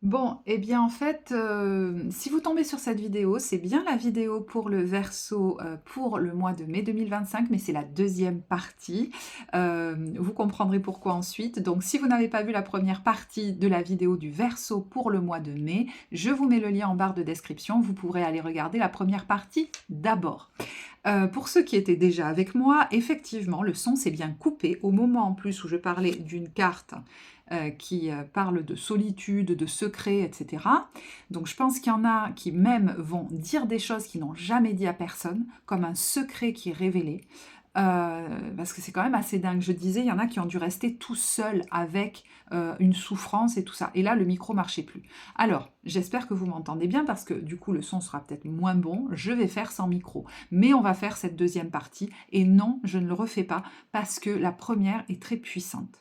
Bon, eh bien, en fait, si vous tombez sur cette vidéo, c'est bien la vidéo pour le Verseau, pour le mois de mai 2025, mais c'est la deuxième partie. Vous comprendrez pourquoi ensuite. Donc si vous n'avez pas vu la première partie de la vidéo du Verseau pour le mois de mai, je vous mets le lien en barre de description. Vous pourrez aller regarder la première partie d'abord. Pour ceux qui étaient déjà avec moi, effectivement, le son s'est bien coupé au moment en plus où je parlais d'une carte qui parle de solitude, de secret, etc. Donc je pense qu'il y en a qui même vont dire des choses qu'ils n'ont jamais dit à personne, comme un secret qui est révélé. Parce que c'est quand même assez dingue. Je disais, il y en a qui ont dû rester tout seuls avec une souffrance et tout ça. Et là, le micro marchait plus. Alors, j'espère que vous m'entendez bien parce que du coup, le son sera peut-être moins bon. Je vais faire sans micro. Mais on va faire cette deuxième partie. Et non, je ne le refais pas parce que la première est très puissante.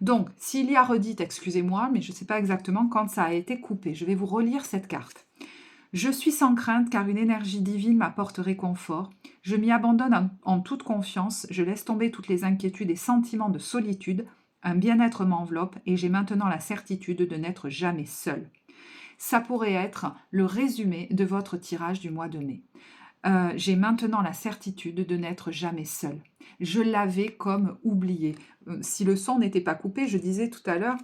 Donc, s'il y a redite, excusez-moi, mais je ne sais pas exactement quand ça a été coupé. Je vais vous relire cette carte. Je suis sans crainte car une énergie divine m'apporte réconfort. Je m'y abandonne en toute confiance. Je laisse tomber toutes les inquiétudes et sentiments de solitude. Un bien-être m'enveloppe et j'ai maintenant la certitude de n'être jamais seule. Ça pourrait être le résumé de votre tirage du mois de mai. J'ai maintenant la certitude de n'être jamais seule. Je l'avais comme oublié. Si le son n'était pas coupé, je disais tout à l'heure,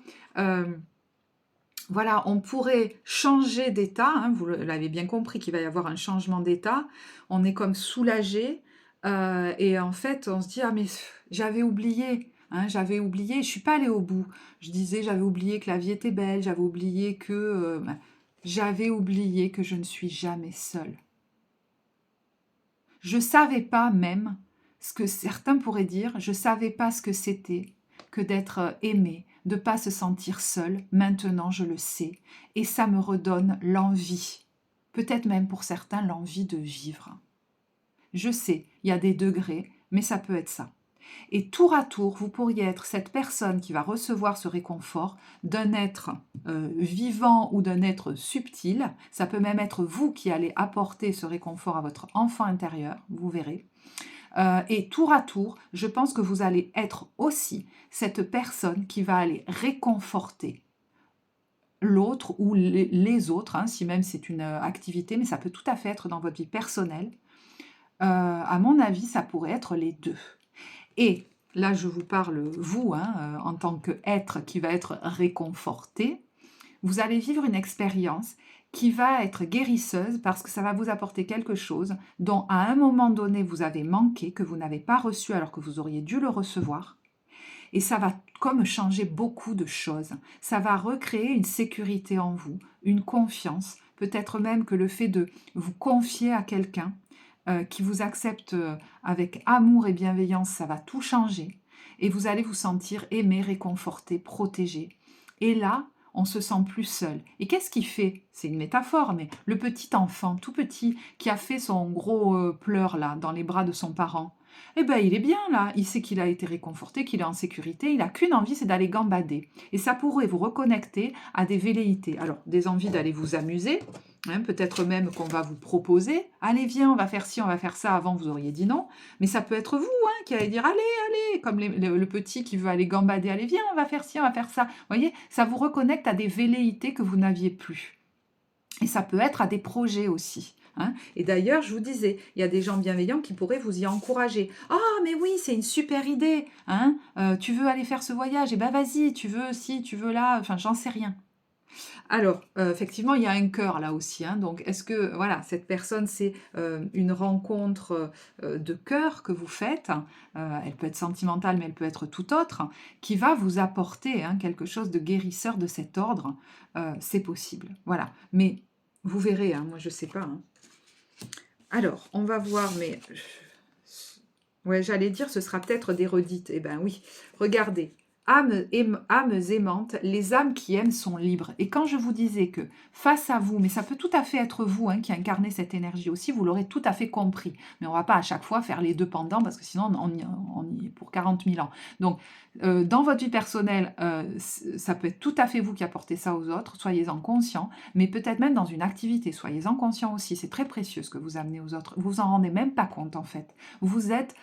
voilà, on pourrait changer d'état, hein, vous l'avez bien compris qu'il va y avoir un changement d'état. On est comme soulagé et en fait, on se dit: «Ah mais j'avais oublié, hein, j'avais oublié, je ne suis pas allée au bout». Je disais: «J'avais oublié que la vie était belle, j'avais oublié que, j'avais oublié que je ne suis jamais seule». Je savais pas même ce que certains pourraient dire, je savais pas ce que c'était que d'être aimé, de pas se sentir seul. Maintenant, je le sais et ça me redonne l'envie, peut-être même pour certains l'envie de vivre. Je sais, il y a des degrés, mais ça peut être ça. Et tour à tour, vous pourriez être cette personne qui va recevoir ce réconfort d'un être vivant ou d'un être subtil. Ça peut même être vous qui allez apporter ce réconfort à votre enfant intérieur, vous verrez. Et tour à tour, je pense que vous allez être aussi cette personne qui va aller réconforter l'autre ou les autres, hein, si même c'est une activité, mais ça peut tout à fait être dans votre vie personnelle. À mon avis, ça pourrait être les deux. Et là, je vous parle, vous, hein, en tant qu'être qui va être réconforté, vous allez vivre une expérience qui va être guérisseuse parce que ça va vous apporter quelque chose dont à un moment donné vous avez manqué, que vous n'avez pas reçu alors que vous auriez dû le recevoir. Et ça va comme changer beaucoup de choses. Ça va recréer une sécurité en vous, une confiance, peut-être même que le fait de vous confier à quelqu'un qui vous accepte avec amour et bienveillance, ça va tout changer. Et vous allez vous sentir aimé, réconforté, protégé. Et là, on se sent plus seul. Et qu'est-ce qu'il fait? C'est une métaphore, mais le petit enfant, tout petit, qui a fait son gros pleur là, dans les bras de son parent, eh ben il est bien là, il sait qu'il a été réconforté, qu'il est en sécurité, il n'a qu'une envie, c'est d'aller gambader. Et ça pourrait vous reconnecter à des velléités. Alors, des envies d'aller vous amuser, hein, peut-être même qu'on va vous proposer, allez viens, on va faire ci, on va faire ça, avant vous auriez dit non, mais ça peut être vous hein, qui allez dire allez, allez, comme le petit qui veut aller gambader, allez viens, on va faire ci, on va faire ça. Vous voyez, ça vous reconnecte à des velléités que vous n'aviez plus. Et ça peut être à des projets aussi. Hein. Et d'ailleurs, je vous disais, il y a des gens bienveillants qui pourraient vous y encourager. Ah, mais oui, c'est une super idée. Hein. Tu veux aller faire ce voyage? Eh ben vas-y, tu veux ci, tu veux là, enfin j'en sais rien. Alors, effectivement, il y a un cœur là aussi, hein, donc est-ce que voilà, cette personne, c'est, une rencontre, de cœur que vous faites, elle peut être sentimentale, mais elle peut être tout autre, qui va vous apporter, hein, quelque chose de guérisseur de cet ordre, c'est possible, voilà. Mais vous verrez, hein, moi je sais pas, hein. Alors, on va voir, mais ouais, j'allais dire ce sera peut-être des redites. Eh ben oui, regardez. Âmes aimantes, les âmes qui aiment sont libres. Et quand je vous disais que face à vous, mais ça peut tout à fait être vous hein, qui incarnez cette énergie aussi, vous l'aurez tout à fait compris. Mais on ne va pas à chaque fois faire les deux pendant parce que sinon on y est pour 40 000 ans. Donc, dans votre vie personnelle, ça peut être tout à fait vous qui apportez ça aux autres, soyez-en conscients, mais peut-être même dans une activité, soyez-en conscients aussi. C'est très précieux ce que vous amenez aux autres. Vous vous en rendez même pas compte en fait. Vous êtes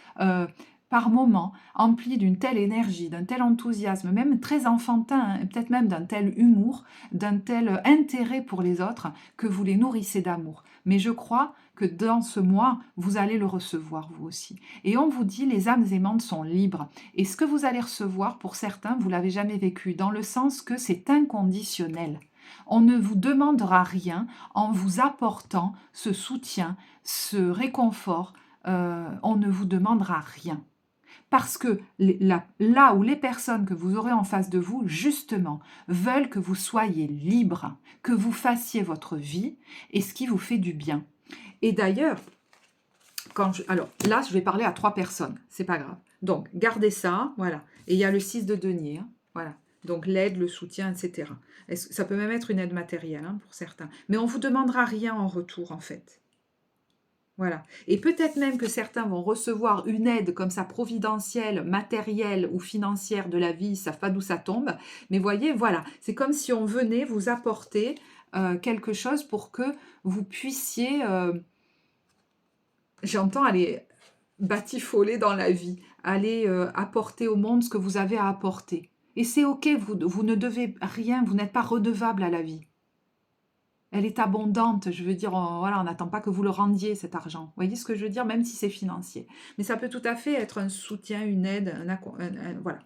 par moment, empli d'une telle énergie, d'un tel enthousiasme, même très enfantin, hein, peut-être même d'un tel humour, d'un tel intérêt pour les autres, que vous les nourrissez d'amour. Mais je crois que dans ce mois, vous allez le recevoir vous aussi. Et on vous dit, les âmes aimantes sont libres. Et ce que vous allez recevoir, pour certains, vous l'avez jamais vécu, dans le sens que c'est inconditionnel. On ne vous demandera rien en vous apportant ce soutien, ce réconfort. On ne vous demandera rien. Parce que là où les personnes que vous aurez en face de vous, justement, veulent que vous soyez libre, que vous fassiez votre vie et ce qui vous fait du bien. Et d'ailleurs, alors là, je vais parler à 3 personnes, c'est pas grave. Donc, gardez ça, voilà. Et il y a le 6 de denier, hein, voilà. Donc, l'aide, le soutien, etc. Ça peut même être une aide matérielle, hein, pour certains. Mais on ne vous demandera rien en retour, en fait. Voilà. Et peut-être même que certains vont recevoir une aide comme ça providentielle, matérielle ou financière de la vie, ils ne savent pas d'où ça tombe. Mais voyez, voilà, c'est comme si on venait vous apporter quelque chose pour que vous puissiez, j'entends, aller batifoler dans la vie, aller apporter au monde ce que vous avez à apporter. Et c'est ok, vous ne devez rien, vous n'êtes pas redevable à la vie. Elle est abondante, je veux dire, voilà, on n'attend pas que vous le rendiez, cet argent. Vous voyez ce que je veux dire, même si c'est financier. Mais ça peut tout à fait être un soutien, une aide, voilà,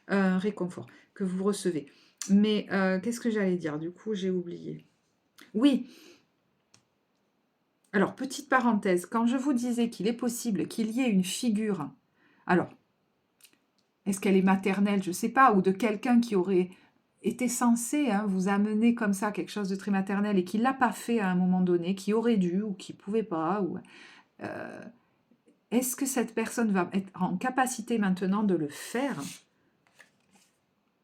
un réconfort que vous recevez. Mais qu'est-ce que j'allais dire? Du coup, j'ai oublié. Oui, alors, petite parenthèse, quand je vous disais qu'il est possible qu'il y ait une figure, alors, est-ce qu'elle est maternelle, je ne sais pas, ou de quelqu'un qui aurait était censé vous amener comme ça quelque chose de très maternel et qui ne l'a pas fait à un moment donné, qui aurait dû ou qui ne pouvait pas, ou, est-ce que cette personne va être en capacité maintenant de le faire?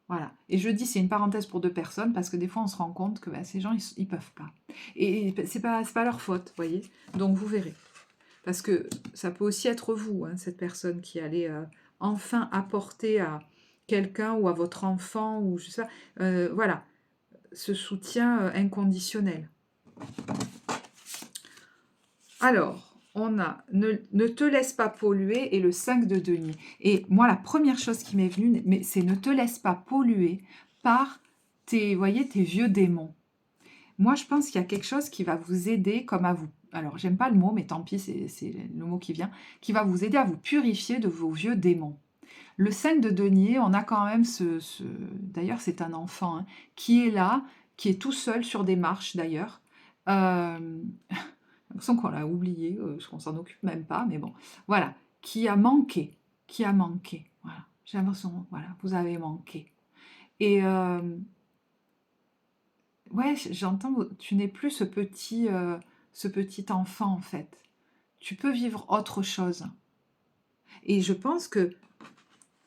Voilà. Et je dis, c'est une parenthèse pour 2 personnes, parce que des fois, on se rend compte que ces gens, ils ne peuvent pas. Et c'est pas leur faute, vous voyez. Donc, vous verrez. Parce que ça peut aussi être vous, hein, cette personne qui allait enfin apporter à quelqu'un ou à votre enfant, ou je sais pas, voilà, ce soutien inconditionnel. Alors, on a ne te laisse pas polluer et le 5 de denier. Et moi, la première chose qui m'est venue, c'est ne te laisse pas polluer par tes, voyez, tes vieux démons. Moi, je pense qu'il y a quelque chose qui va vous aider comme à vous... Alors, j'aime pas le mot, mais tant pis, c'est le mot qui vient, qui va vous aider à vous purifier de vos vieux démons. Le 5 de denier, on a quand même d'ailleurs, c'est un enfant qui est là, qui est tout seul sur des marches d'ailleurs. J'ai l'impression qu'on l'a oublié, qu'on s'en occupe même pas, mais bon, voilà, qui a manqué, voilà. J'ai l'impression, voilà, vous avez manqué. Et ouais, j'entends, tu n'es plus ce petit enfant en fait. Tu peux vivre autre chose. Et je pense que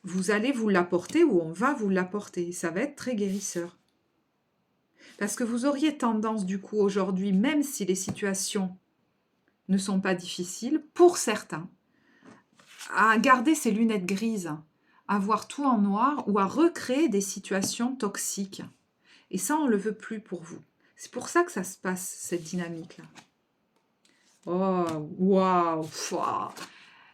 vous allez vous l'apporter ou on va vous l'apporter. Ça va être très guérisseur. Parce que vous auriez tendance du coup aujourd'hui, même si les situations ne sont pas difficiles, pour certains, à garder ces lunettes grises, à voir tout en noir ou à recréer des situations toxiques. Et ça, on ne le veut plus pour vous. C'est pour ça que ça se passe, cette dynamique-là. Oh, waouh,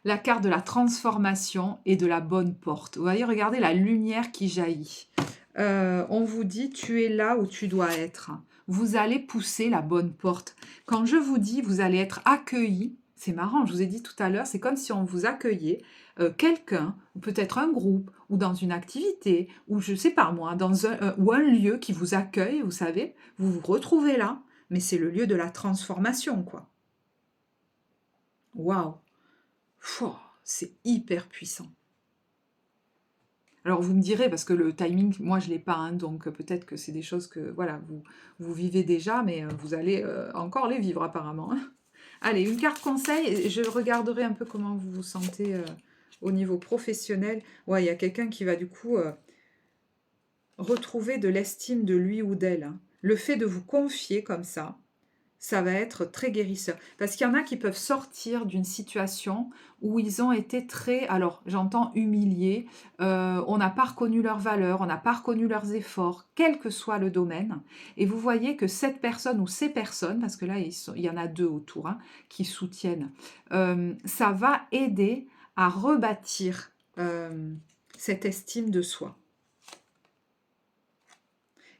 la carte de la transformation et de la bonne porte. Vous voyez, regardez la lumière qui jaillit. On vous dit, tu es là où tu dois être. Vous allez pousser la bonne porte. Quand je vous dis, vous allez être accueilli, c'est marrant, je vous ai dit tout à l'heure, c'est comme si on vous accueillait, quelqu'un, ou peut-être un groupe, ou dans une activité, ou je sais pas moi, dans ou un lieu qui vous accueille, vous savez, vous vous retrouvez là, mais c'est le lieu de la transformation, quoi. Waouh! C'est hyper puissant. Alors vous me direz, parce que le timing, moi je ne l'ai pas, hein, donc peut-être que c'est des choses que voilà, vous vivez déjà, mais vous allez encore les vivre apparemment. Hein. Allez, une carte conseil, et je regarderai un peu comment vous vous sentez au niveau professionnel. Ouais, il y a quelqu'un qui va du coup retrouver de l'estime de lui ou d'elle. Hein. Le fait de vous confier comme ça va être très guérisseur. Parce qu'il y en a qui peuvent sortir d'une situation où ils ont été très, alors j'entends humiliés, on n'a pas reconnu leurs valeurs, on n'a pas reconnu leurs efforts, quel que soit le domaine. Et vous voyez que cette personne ou ces personnes, parce que là il y en a 2 autour qui soutiennent, ça va aider à rebâtir cette estime de soi.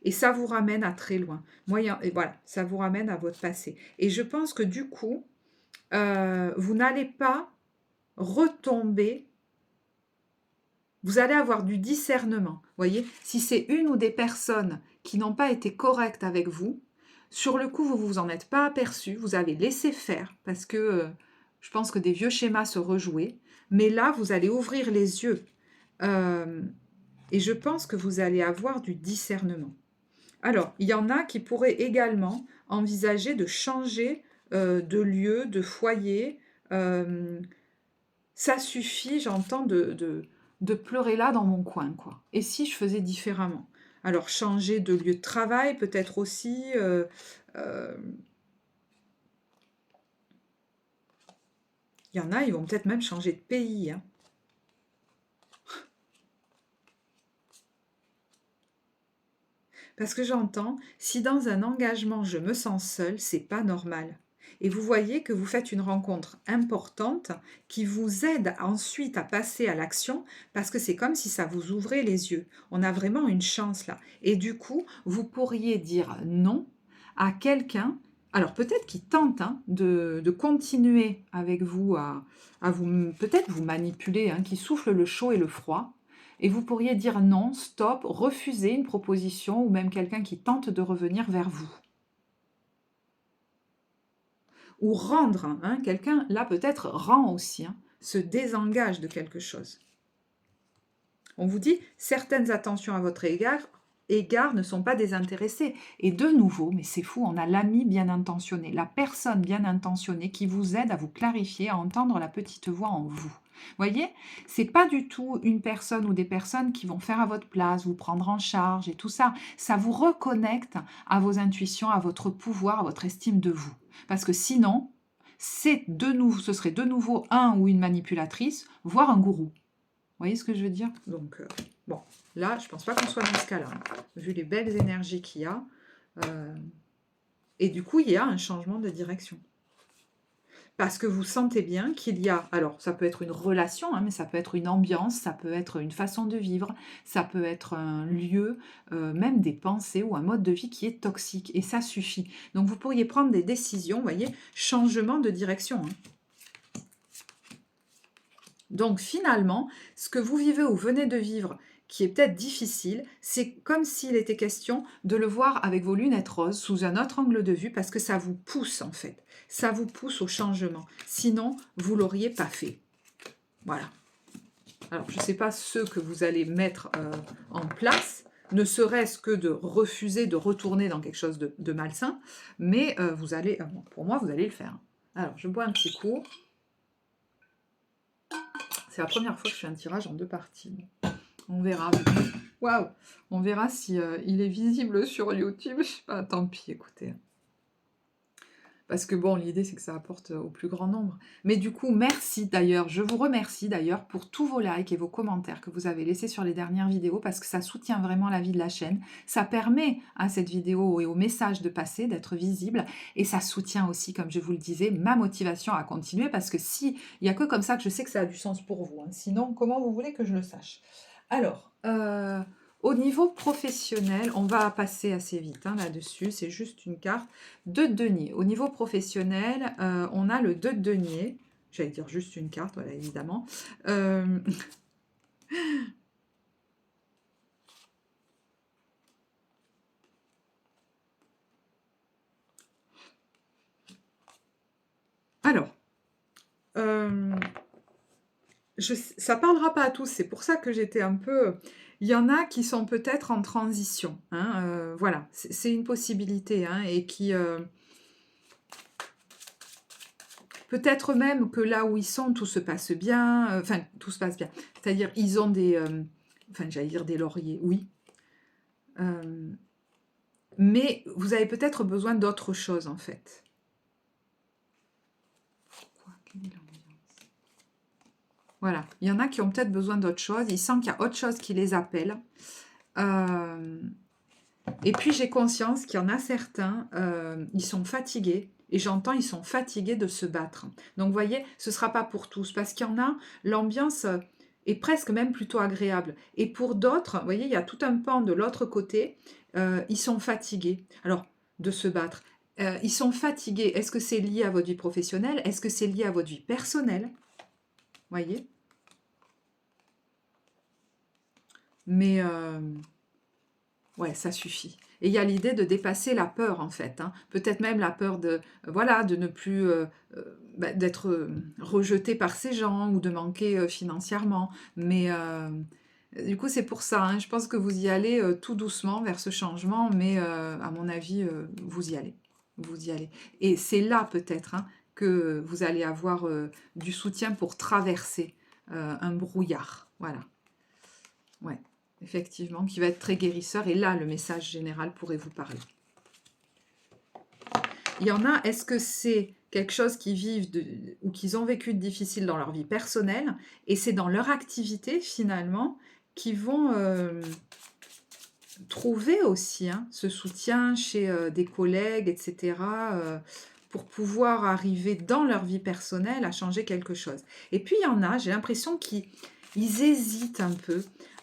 Et ça vous ramène à très loin. Et voilà, ça vous ramène à votre passé. Et je pense que du coup, vous n'allez pas retomber, vous allez avoir du discernement. Vous voyez, si c'est une ou des personnes qui n'ont pas été correctes avec vous, sur le coup, vous ne vous en êtes pas aperçu, vous avez laissé faire, parce que je pense que des vieux schémas se rejouaient, mais là, vous allez ouvrir les yeux. Et je pense que vous allez avoir du discernement. Alors, il y en a qui pourraient également envisager de changer de lieu, de foyer. Ça suffit, j'entends, de pleurer là dans mon coin, quoi. Et si je faisais différemment? Alors, changer de lieu de travail, peut-être aussi. Il y en a, ils vont peut-être même changer de pays, hein. Parce que j'entends, si dans un engagement je me sens seule, c'est pas normal. Et vous voyez que vous faites une rencontre importante qui vous aide ensuite à passer à l'action parce que c'est comme si ça vous ouvrait les yeux. On a vraiment une chance là. Et du coup, vous pourriez dire non à quelqu'un, alors peut-être qui tente de continuer avec vous à vous peut-être vous manipuler, qui souffle le chaud et le froid. Et vous pourriez dire non, stop, refuser une proposition ou même quelqu'un qui tente de revenir vers vous. Ou rendre, quelqu'un, là peut-être rend aussi, se désengage de quelque chose. On vous dit, certaines attentions à votre égard ne sont pas désintéressées. Et de nouveau, mais c'est fou, on a l'ami bien intentionné, la personne bien intentionnée qui vous aide à vous clarifier, à entendre la petite voix en vous. Voyez, c'est pas du tout une personne ou des personnes qui vont faire à votre place, vous prendre en charge et tout ça. Ça vous reconnecte à vos intuitions, à votre pouvoir, à votre estime de vous. Parce que sinon, ce serait de nouveau un ou une manipulatrice, voire un gourou. Vous voyez ce que je veux dire? Donc, bon, là, je ne pense pas qu'on soit dans ce cas-là, vu les belles énergies qu'il y a. Et du coup, il y a un changement de direction. Parce que vous sentez bien qu'il y a, alors ça peut être une relation, mais ça peut être une ambiance, ça peut être une façon de vivre, ça peut être un lieu, même des pensées ou un mode de vie qui est toxique. Et ça suffit. Donc vous pourriez prendre des décisions, vous voyez, changement de direction. Donc finalement, ce que vous vivez ou venez de vivre, qui est peut-être difficile, c'est comme s'il était question de le voir avec vos lunettes roses, sous un autre angle de vue, parce que ça vous pousse en fait. Ça vous pousse au changement. Sinon, vous ne l'auriez pas fait. Voilà. Alors, je ne sais pas ce que vous allez mettre en place, ne serait-ce que de refuser de retourner dans quelque chose de malsain, mais vous allez, pour moi, vous allez le faire. Alors, je bois un petit coup. C'est la première fois que je fais un tirage en 2 parties. On verra. Waouh! On verra si il est visible sur YouTube. Je sais pas, tant pis, écoutez. Parce que bon, l'idée, c'est que ça apporte au plus grand nombre. Mais du coup, merci d'ailleurs. Je vous remercie d'ailleurs pour tous vos likes et vos commentaires que vous avez laissés sur les dernières vidéos parce que ça soutient vraiment la vie de la chaîne. Ça permet à cette vidéo et au message de passer, d'être visible. Et ça soutient aussi, comme je vous le disais, ma motivation à continuer parce que si, il n'y a que comme ça que je sais que ça a du sens pour vous. Sinon, comment vous voulez que je le sache? Alors, au niveau professionnel, on va passer assez vite là-dessus, c'est juste une carte. 2 de denier. Au niveau professionnel, on a le 2 de denier. J'allais dire juste une carte, voilà, évidemment. Alors, ça ne parlera pas à tous, c'est pour ça que j'étais un peu... Il y en a qui sont peut-être en transition. Voilà, c'est une possibilité et qui... peut-être même que là où ils sont, tout se passe bien. Enfin, tout se passe bien. C'est-à-dire, ils ont des... j'allais dire des lauriers, oui. Mais vous avez peut-être besoin d'autre chose, en fait. Voilà, il y en a qui ont peut-être besoin d'autre chose. Ils sentent qu'il y a autre chose qui les appelle. Et puis, j'ai conscience qu'il y en a certains, ils sont fatigués. Et j'entends, ils sont fatigués de se battre. Donc, vous voyez, ce ne sera pas pour tous, parce qu'il y en a, l'ambiance est presque même plutôt agréable. Et pour d'autres, vous voyez, il y a tout un pan de l'autre côté, ils sont fatigués. Alors, de se battre. Ils sont fatigués. Est-ce que c'est lié à votre vie professionnelle? Est-ce que c'est lié à votre vie personnelle? Voyez? Mais ouais, ça suffit. Et il y a l'idée de dépasser la peur, en fait. Hein. Peut-être même la peur de, voilà, de ne plus, d'être rejeté par ces gens ou de manquer financièrement. Mais du coup, c'est pour ça. Hein. Je pense que vous y allez tout doucement vers ce changement, mais à mon avis, vous y allez. Vous y allez. Et c'est là, peut-être, hein, que vous allez avoir du soutien pour traverser un brouillard. Voilà. Ouais. Effectivement, qui va être très guérisseur. Et là, le message général pourrait vous parler. Il y en a, est-ce que c'est quelque chose qu'ils vivent ou qu'ils ont vécu de difficile dans leur vie personnelle, et c'est dans leur activité, finalement, qu'ils vont trouver aussi ce soutien chez des collègues, etc., pour pouvoir arriver dans leur vie personnelle à changer quelque chose. Et puis, il y en a, j'ai l'impression qu'ils hésitent un peu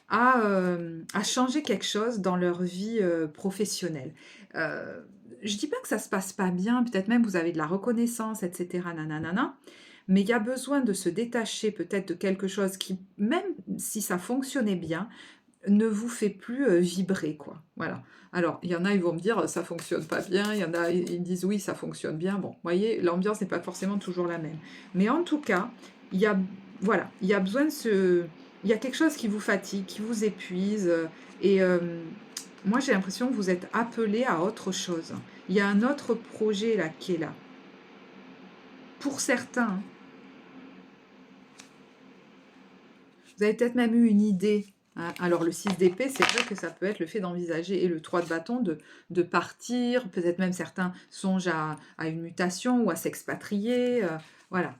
à changer quelque chose dans leur vie professionnelle. Je ne dis pas que ça ne se passe pas bien, peut-être même vous avez de la reconnaissance, etc., nanana, mais il y a besoin de se détacher peut-être de quelque chose qui, même si ça fonctionnait bien, ne vous fait plus vibrer, quoi. Voilà. Alors, il y en a, ils vont me dire, ça fonctionne pas bien. Il y en a, ils me disent, oui, ça fonctionne bien. Bon, vous voyez, l'ambiance n'est pas forcément toujours la même. Mais en tout cas, il y a, voilà, il y a besoin de ce... Il y a quelque chose qui vous fatigue, qui vous épuise. Et moi, j'ai l'impression que vous êtes appelé à autre chose. Il y a un autre projet, là, qui est là. Pour certains, hein. Vous avez peut-être même eu une idée. Hein. Alors, le 6 d'épée, c'est vrai que ça peut être le fait d'envisager, et le 3 de bâton, de partir. Peut-être même certains songent à une mutation ou à s'expatrier. Voilà.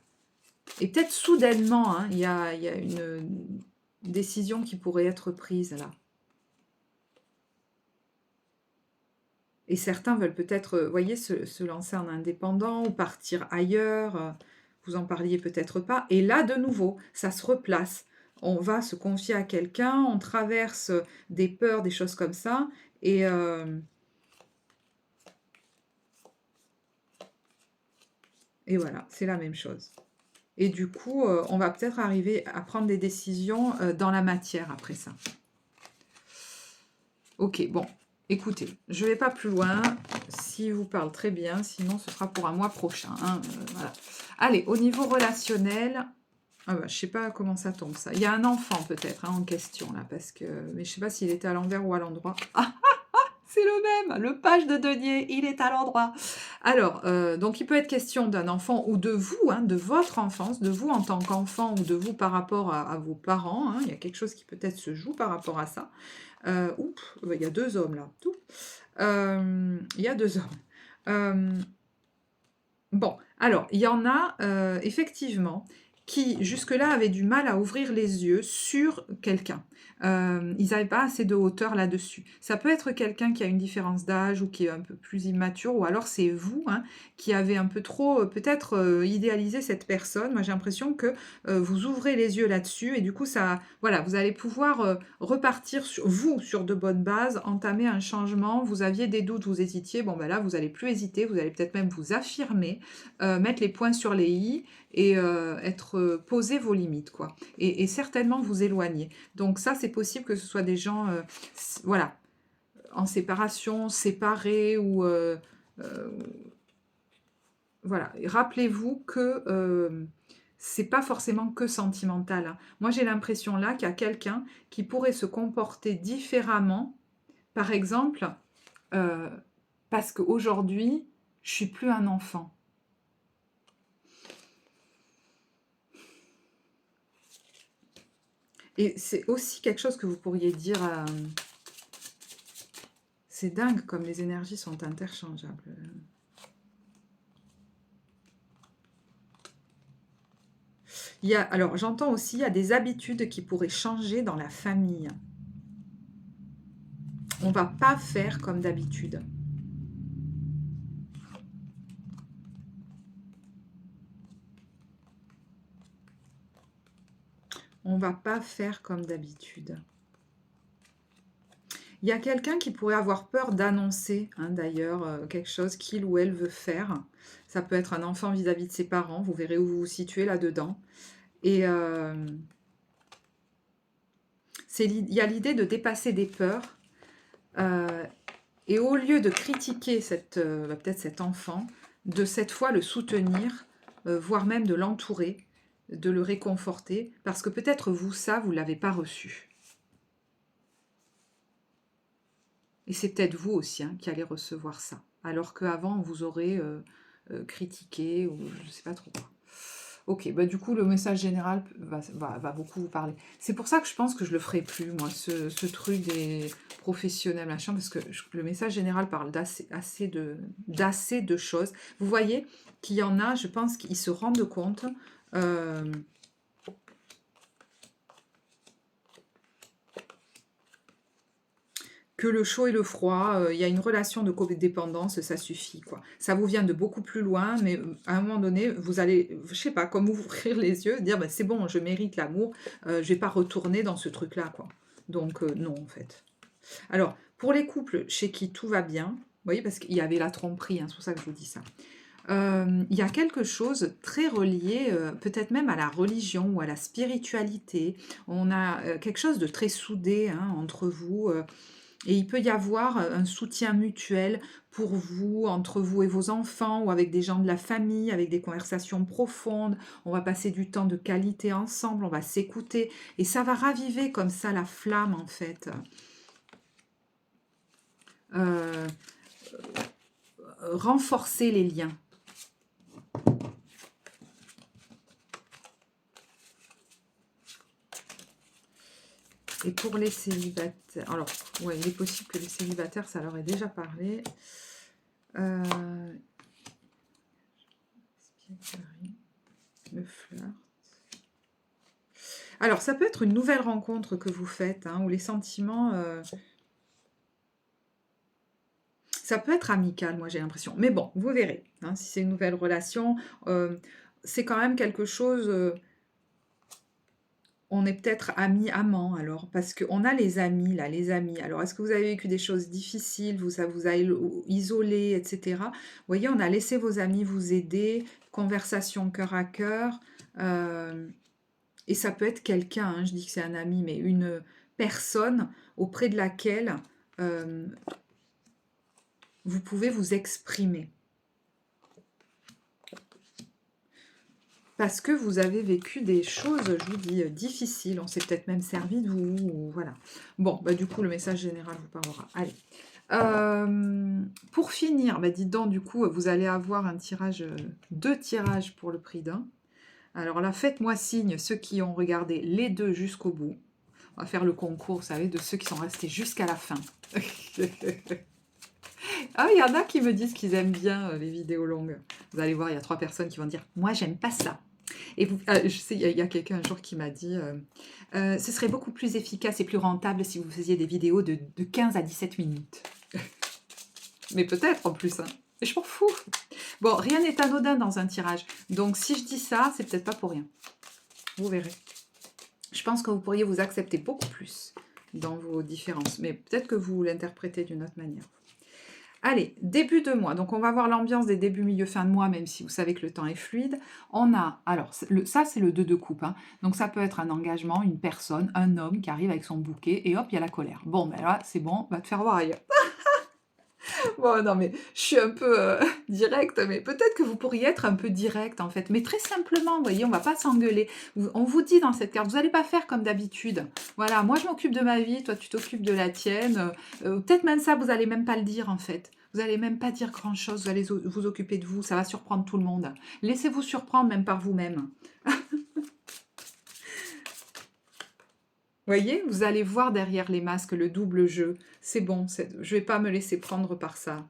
Et peut-être soudainement, hein, il y a une décision qui pourrait être prise là. Et certains veulent peut-être, vous voyez, se lancer en indépendant ou partir ailleurs. Vous en parliez peut-être pas. Et là, de nouveau, ça se replace. On va se confier à quelqu'un, on traverse des peurs, des choses comme ça. Et voilà, c'est la même chose. Et du coup, on va peut-être arriver à prendre des décisions dans la matière après ça. Ok, bon, écoutez, je ne vais pas plus loin. Si vous parle très bien, sinon ce sera pour un mois prochain. Hein, voilà. Allez, au niveau relationnel, ah bah, je ne sais pas comment ça tombe ça. Il y a un enfant peut-être en question là, parce que, mais je ne sais pas s'il était à l'envers ou à l'endroit. Ah, c'est le même, le page de denier, il est à l'endroit. Alors, donc il peut être question d'un enfant ou de vous, hein, de votre enfance, de vous en tant qu'enfant ou de vous par rapport à vos parents. Hein, il y a quelque chose qui peut-être se joue par rapport à ça. Il y a 2 hommes là. Il y a 2 hommes. Bon, alors, il y en a effectivement qui jusque-là avaient du mal à ouvrir les yeux sur quelqu'un. Ils n'avaient pas assez de hauteur là-dessus. Ça peut être quelqu'un qui a une différence d'âge ou qui est un peu plus immature, ou alors c'est vous hein, qui avez un peu trop peut-être idéalisé cette personne. Moi j'ai l'impression que vous ouvrez les yeux là-dessus et du coup ça, voilà, vous allez pouvoir repartir sur de bonnes bases, entamer un changement. Vous aviez des doutes, vous hésitiez, bon ben là vous n'allez plus hésiter, vous allez peut-être même vous affirmer, mettre les points sur les i et poser vos limites, quoi. Et certainement vous éloigner. Donc ça, c'est possible que ce soit des gens, voilà, en séparation, séparés ou... voilà. Rappelez-vous que c'est pas forcément que sentimental. Hein. Moi, j'ai l'impression là qu'il y a quelqu'un qui pourrait se comporter différemment, par exemple, parce qu'aujourd'hui, je suis plus un enfant. Et c'est aussi quelque chose que vous pourriez dire... c'est dingue comme les énergies sont interchangeables. Alors, j'entends aussi, il y a des habitudes qui pourraient changer dans la famille. On ne va pas faire comme d'habitude. on va pas faire comme d'habitude. Il y a quelqu'un qui pourrait avoir peur d'annoncer, hein, d'ailleurs, quelque chose qu'il ou elle veut faire. Ça peut être un enfant vis-à-vis de ses parents, vous verrez où vous vous situez là-dedans. Et il y a l'idée de dépasser des peurs. Et au lieu de critiquer peut-être cet enfant, de cette fois le soutenir, voire même de l'entourer, de le réconforter, parce que peut-être vous, ça, vous ne l'avez pas reçu. Et c'est peut-être vous aussi, hein, qui allez recevoir ça, alors qu'avant, on vous aurait critiqué, ou je ne sais pas trop quoi. Ok, bah du coup, le message général va beaucoup vous parler. C'est pour ça que je pense que je le ferai plus, moi, ce truc des professionnels, machin, parce que le message général parle d'assez de choses. Vous voyez qu'il y en a, je pense qu'ils se rendent compte que le chaud et le froid, il y a une relation de codépendance, ça suffit, quoi. Ça vous vient de beaucoup plus loin, mais à un moment donné, vous allez, je sais pas, comme ouvrir les yeux, dire, ben, c'est bon, je mérite l'amour, je vais pas retourner dans ce truc-là, quoi. Donc, non, en fait. Alors, pour les couples chez qui tout va bien, vous voyez, parce qu'il y avait la tromperie, hein, c'est pour ça que je vous dis ça. Il y a quelque chose très relié, peut-être même à la religion ou à la spiritualité. On a quelque chose de très soudé, hein, entre vous. Et il peut y avoir un soutien mutuel pour vous, entre vous et vos enfants, ou avec des gens de la famille, avec des conversations profondes. On va passer du temps de qualité ensemble, on va s'écouter. Et ça va raviver comme ça la flamme, en fait. Euh, renforcer les liens. Et pour les célibataires, alors, ouais, il est possible que les célibataires, ça leur ait déjà parlé. Le flirt. Alors, ça peut être une nouvelle rencontre que vous faites, hein, où les sentiments... ça peut être amical, moi j'ai l'impression. Mais bon, vous verrez, hein, si c'est une nouvelle relation, c'est quand même quelque chose... on est peut-être amis, amants, alors, parce qu'on a les amis, là, les amis. Alors, est-ce que vous avez vécu des choses difficiles, ça vous a isolé, etc. Vous voyez, on a laissé vos amis vous aider, conversation cœur à cœur, et ça peut être quelqu'un, hein, je dis que c'est un ami, mais une personne auprès de laquelle vous pouvez vous exprimer. Parce que vous avez vécu des choses, je vous dis, difficiles. On s'est peut-être même servi de vous, ou voilà. Bon, bah, du coup, le message général vous parlera. Allez. Pour finir, bah, dites donc, du coup, vous allez avoir un tirage, 2 tirages pour le prix d'un. Alors là, faites-moi signe, ceux qui ont regardé les 2 jusqu'au bout. On va faire le concours, vous savez, de ceux qui sont restés jusqu'à la fin. Ah, il y en a qui me disent qu'ils aiment bien les vidéos longues. Vous allez voir, il y a 3 personnes qui vont dire « Moi, j'aime pas ça ». Et vous, je sais, il y a quelqu'un un jour qui m'a dit ce serait beaucoup plus efficace et plus rentable si vous faisiez des vidéos de 15 à 17 minutes. Mais peut-être en plus, hein. Et je m'en fous. Bon, rien n'est anodin dans un tirage. Donc, si je dis ça, c'est peut-être pas pour rien. Vous verrez. Je pense que vous pourriez vous accepter beaucoup plus dans vos différences. Mais peut-être que vous l'interprétez d'une autre manière. Allez, début de mois. Donc, on va voir l'ambiance des débuts, milieu, fin de mois, même si vous savez que le temps est fluide. On a, alors, ça, c'est le 2 de coupe. Hein. Donc, ça peut être un engagement, une personne, un homme qui arrive avec son bouquet et hop, il y a la colère. Bon, ben là, c'est bon, va te faire voir ailleurs. Bon, non, mais je suis un peu directe, mais peut-être que vous pourriez être un peu direct, en fait. Mais très simplement, vous voyez, on ne va pas s'engueuler. On vous dit dans cette carte, vous n'allez pas faire comme d'habitude. Voilà, moi, je m'occupe de ma vie, toi, tu t'occupes de la tienne. Peut-être même ça, vous n'allez même pas le dire, en fait. Vous n'allez même pas dire grand-chose, vous allez vous occuper de vous, ça va surprendre tout le monde. Laissez-vous surprendre même par vous-même. Voyez, vous allez voir derrière les masques le double jeu. C'est bon, je ne vais pas me laisser prendre par ça.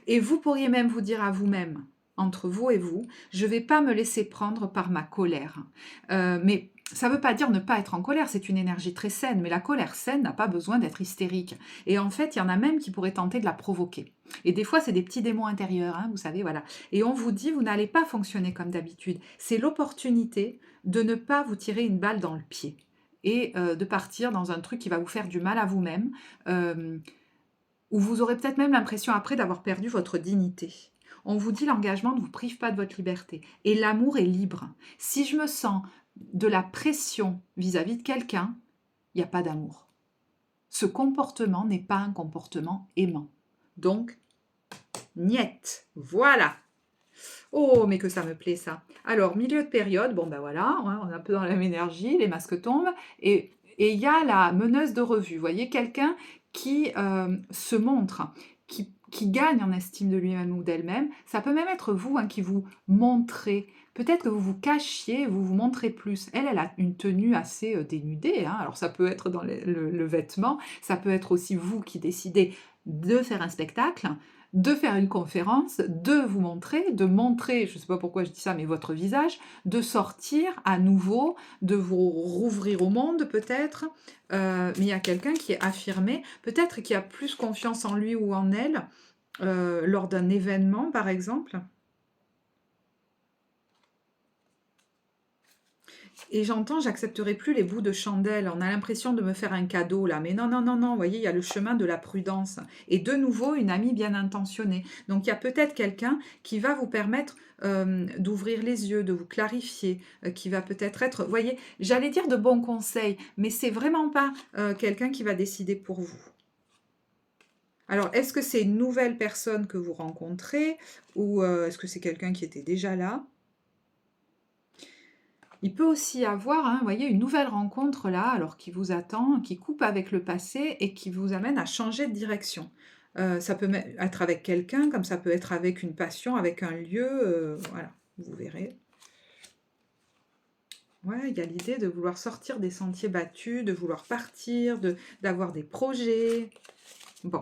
Et vous pourriez même vous dire à vous-même, entre vous et vous, je ne vais pas me laisser prendre par ma colère. Mais Ça ne veut pas dire ne pas être en colère, c'est une énergie très saine, mais la colère saine n'a pas besoin d'être hystérique. Et en fait, il y en a même qui pourraient tenter de la provoquer. Et des fois, c'est des petits démons intérieurs, hein, vous savez, voilà. Et on vous dit, vous n'allez pas fonctionner comme d'habitude. C'est l'opportunité de ne pas vous tirer une balle dans le pied et de partir dans un truc qui va vous faire du mal à vous-même, euh, où vous aurez peut-être même l'impression après d'avoir perdu votre dignité. On vous dit l'engagement ne vous prive pas de votre liberté. Et l'amour est libre. Si je me sens de la pression vis-à-vis de quelqu'un, il n'y a pas d'amour. Ce comportement n'est pas un comportement aimant. Donc, niet. Voilà. Oh, mais que ça me plaît ça. Alors, milieu de période, bon ben voilà, hein, on est un peu dans la même énergie, les masques tombent, et il y a la meneuse de revue, vous voyez, quelqu'un qui se montre, qui gagne en estime de lui-même ou d'elle-même. Ça peut même être vous hein, qui vous montrez. Peut-être que vous vous cachiez, vous vous montrez plus. Elle a une tenue assez dénudée. Hein. Alors ça peut être dans le vêtement, ça peut être aussi vous qui décidez de faire un spectacle, de faire une conférence, de vous montrer, de montrer, je ne sais pas pourquoi je dis ça, mais votre visage, de sortir à nouveau, de vous rouvrir au monde peut-être, mais il y a quelqu'un qui est affirmé, peut-être qui a plus confiance en lui ou en elle, lors d'un événement par exemple. Et j'entends, j'accepterai plus les bouts de chandelle. On a l'impression de me faire un cadeau là. Mais non, non, non, non. Vous voyez, il y a le chemin de la prudence. Et de nouveau, une amie bien intentionnée. Donc, il y a peut-être quelqu'un qui va vous permettre d'ouvrir les yeux, de vous clarifier, qui va peut-être être, vous voyez, j'allais dire de bons conseils, mais c'est vraiment pas quelqu'un qui va décider pour vous. Alors, est-ce que c'est une nouvelle personne que vous rencontrez ou est-ce que c'est quelqu'un qui était déjà là? Il peut aussi y avoir, hein, vous voyez, une nouvelle rencontre là, alors qui vous attend, qui coupe avec le passé et qui vous amène à changer de direction. Ça peut être avec quelqu'un, comme ça peut être avec une passion, avec un lieu, voilà, vous verrez. Ouais, il y a l'idée de vouloir sortir des sentiers battus, de vouloir partir, d'avoir des projets. Bon,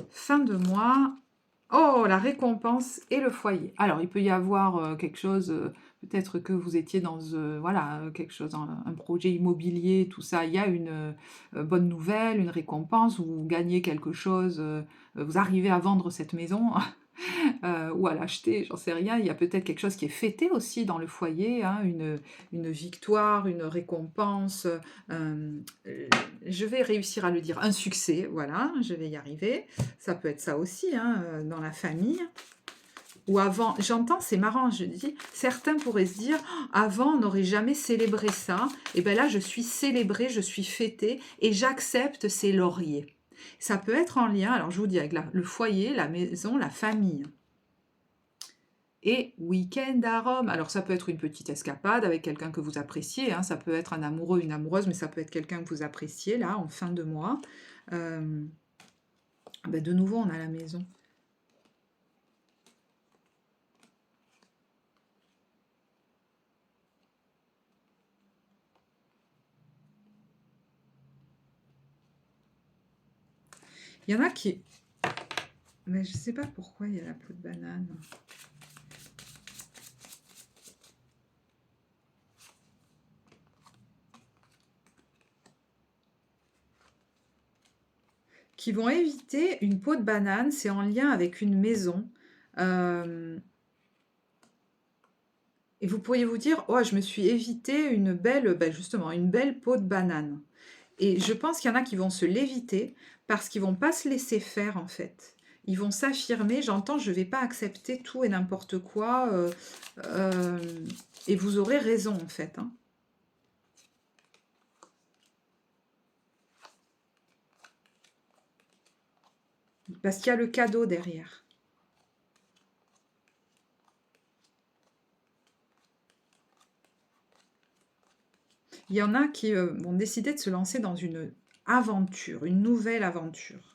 fin de mois. Oh, la récompense et le foyer. Alors, il peut y avoir quelque chose, peut-être que vous étiez dans voilà, quelque chose, un projet immobilier, tout ça. Il y a une bonne nouvelle, une récompense, vous gagnez quelque chose, vous arrivez à vendre cette maison ou à l'acheter, j'en sais rien. Il y a peut-être quelque chose qui est fêté aussi dans le foyer, hein, une victoire, une récompense. Je vais réussir à le dire, un succès, voilà, je vais y arriver. Ça peut être ça aussi, hein, dans la famille. Ou avant, j'entends, c'est marrant, je dis, certains pourraient se dire, oh, avant on n'aurait jamais célébré ça, et bien là je suis célébrée, je suis fêtée, et j'accepte ces lauriers. Ça peut être en lien, alors je vous dis, avec le foyer, la maison, la famille. Et week-end à Rome. Alors ça peut être une petite escapade avec quelqu'un que vous appréciez, hein. Ça peut être un amoureux, une amoureuse, mais ça peut être quelqu'un que vous appréciez, là, en fin de mois. Ben de nouveau, on a la maison. Il y en a qui... Mais je ne sais pas pourquoi il y a la peau de banane. Qui vont éviter une peau de banane, c'est en lien avec une maison. Et vous pourriez vous dire, oh, je me suis évité une belle, ben justement, une belle peau de banane. Et je pense qu'il y en a qui vont se l'éviter parce qu'ils vont pas se laisser faire en fait. Ils vont s'affirmer, j'entends, je ne vais pas accepter tout et n'importe quoi. Et vous aurez raison en fait. Hein. Parce qu'il y a le cadeau derrière. Il y en a qui vont décider de se lancer dans une aventure, une nouvelle aventure.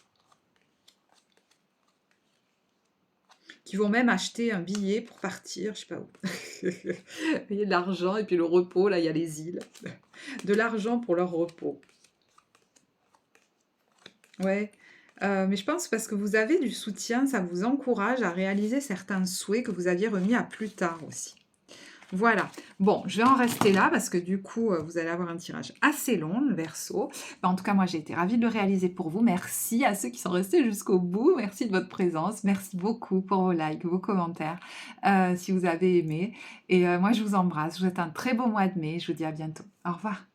Qui vont même acheter un billet pour partir, je sais pas où. Il y a de l'argent et puis le repos, là il y a les îles. De l'argent pour leur repos. Ouais, mais je pense parce que vous avez du soutien, ça vous encourage à réaliser certains souhaits que vous aviez remis à plus tard aussi. Voilà. Bon, je vais en rester là parce que du coup, vous allez avoir un tirage assez long, le Verseau. Bah, en tout cas, moi, j'ai été ravie de le réaliser pour vous. Merci à ceux qui sont restés jusqu'au bout. Merci de votre présence. Merci beaucoup pour vos likes, vos commentaires, si vous avez aimé. Et moi, je vous embrasse. Je vous souhaite un très beau mois de mai. Je vous dis à bientôt. Au revoir.